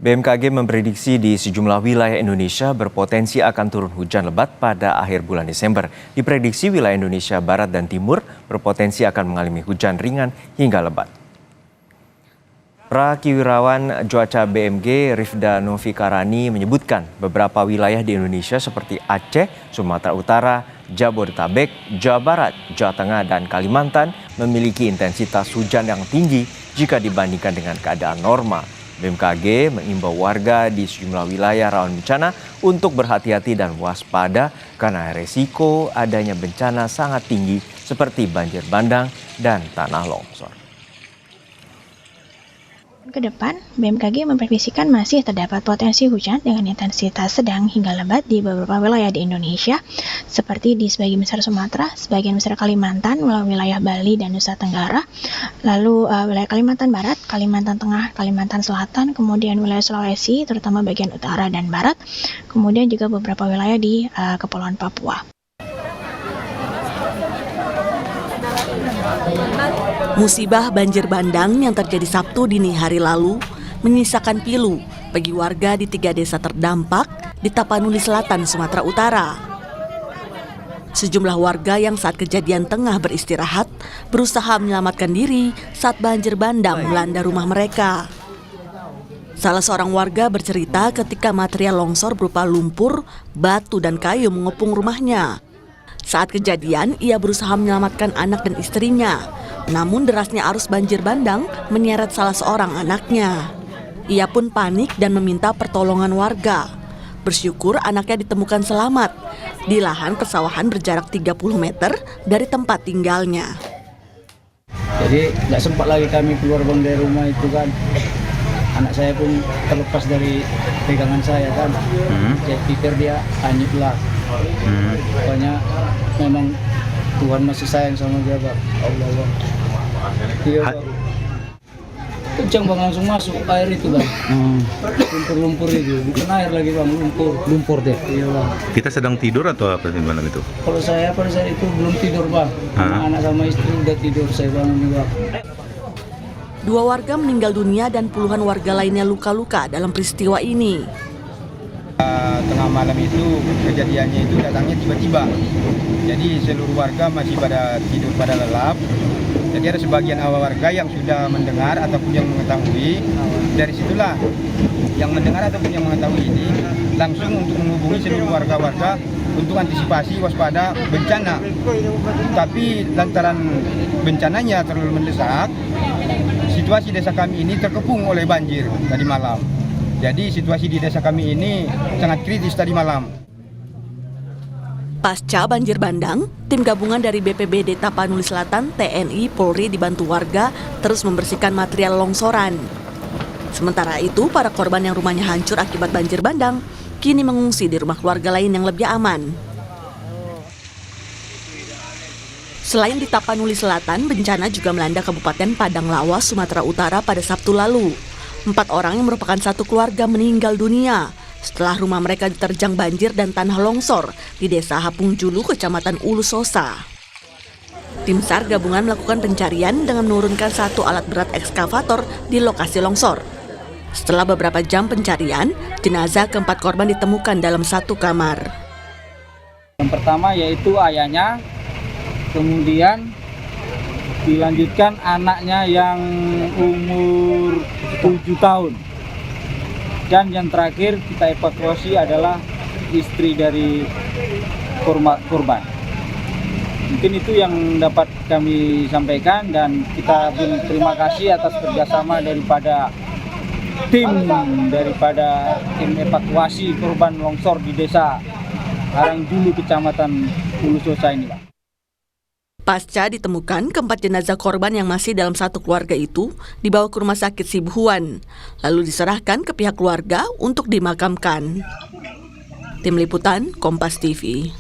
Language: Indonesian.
BMKG memprediksi di sejumlah wilayah Indonesia berpotensi akan turun hujan lebat pada akhir bulan Desember. Diprediksi wilayah Indonesia Barat dan Timur berpotensi akan mengalami hujan ringan hingga lebat. Prakiwirawan cuaca BMG Rifda Novikarani menyebutkan beberapa wilayah di Indonesia seperti Aceh, Sumatera Utara, Jabodetabek, Jawa Barat, Jawa Tengah, dan Kalimantan memiliki intensitas hujan yang tinggi jika dibandingkan dengan keadaan normal. BMKG mengimbau warga di sejumlah wilayah rawan bencana untuk berhati-hati dan waspada karena resiko adanya bencana sangat tinggi seperti banjir bandang dan tanah longsor. Ke depan, BMKG memprediksikan masih terdapat potensi hujan dengan intensitas sedang hingga lebat di beberapa wilayah di Indonesia, seperti di sebagian besar Sumatera, sebagian besar Kalimantan, wilayah Bali dan Nusa Tenggara, lalu wilayah Kalimantan Barat, Kalimantan Tengah, Kalimantan Selatan, kemudian wilayah Sulawesi, terutama bagian utara dan barat, kemudian juga beberapa wilayah di Kepulauan Papua. Musibah banjir bandang yang terjadi Sabtu dini hari lalu menyisakan pilu bagi warga di 3 desa terdampak di Tapanuli Selatan, Sumatera Utara. Sejumlah warga yang saat kejadian tengah beristirahat berusaha menyelamatkan diri saat banjir bandang melanda rumah mereka. Salah seorang warga bercerita ketika material longsor berupa lumpur, batu, dan kayu mengepung rumahnya. Saat kejadian, ia berusaha menyelamatkan anak dan istrinya. Namun derasnya arus banjir bandang menyeret salah seorang anaknya. Ia pun panik dan meminta pertolongan warga. Bersyukur anaknya ditemukan selamat di lahan persawahan berjarak 30 meter dari tempat tinggalnya. Jadi nggak sempat lagi kami keluar dari rumah itu kan. Anak saya pun terlepas dari pegangan saya kan. Saya pikir dia hanyut lah. Pokoknya memang Tuhan masih sayang sama dia, Pak. Allah. Iya, Pak. Kencang Bang, langsung masuk air itu, Bang. Lumpur-lumpur itu, bukan air lagi, Bang, lumpur deh. Iya, Bang. Kita sedang tidur atau apa malam itu? Kalau saya pada saat itu belum tidur, Bang. Anak sama istri udah tidur, saya bangun nih, Bang. 2 warga meninggal dunia dan puluhan warga lainnya luka-luka dalam peristiwa ini. Tengah malam itu kejadiannya itu datangnya tiba-tiba. Jadi seluruh warga masih pada tidur pada lelap. Jadi ada sebagian awal warga yang sudah mendengar ataupun yang mengetahui. Dari situlah yang mendengar ataupun yang mengetahui ini langsung untuk menghubungi seluruh warga-warga untuk antisipasi waspada bencana. Tapi lantaran bencananya terlalu mendesak, situasi desa kami ini terkepung oleh banjir tadi malam. Jadi situasi di desa kami ini sangat kritis tadi malam. Pasca banjir bandang, tim gabungan dari BPBD Tapanuli Selatan, TNI, Polri dibantu warga terus membersihkan material longsoran. Sementara itu, para korban yang rumahnya hancur akibat banjir bandang kini mengungsi di rumah keluarga lain yang lebih aman. Selain di Tapanuli Selatan, bencana juga melanda Kabupaten Padang Lawas, Sumatera Utara pada Sabtu lalu. 4 orang yang merupakan satu keluarga meninggal dunia setelah rumah mereka diterjang banjir dan tanah longsor di Desa Hapung Julu, Kecamatan Ulu Sosa. Tim SAR gabungan melakukan pencarian dengan menurunkan 1 alat berat ekskavator di lokasi longsor. Setelah beberapa jam pencarian, jenazah ke-4 korban ditemukan dalam 1 kamar. Yang pertama yaitu ayahnya, kemudian dilanjutkan anaknya yang umur 7 tahun. Dan yang terakhir kita evakuasi adalah istri dari korban. Mungkin itu yang dapat kami sampaikan dan kita berterima kasih atas kerjasama daripada tim evakuasi korban longsor di Desa Harangjulu, Kecamatan Ulu Sosa ini, Pak. Pasca ditemukan, ke-4 jenazah korban yang masih dalam 1 keluarga itu dibawa ke Rumah Sakit Sibuhuan, lalu diserahkan ke pihak keluarga untuk dimakamkan. Tim Liputan, Kompas TV.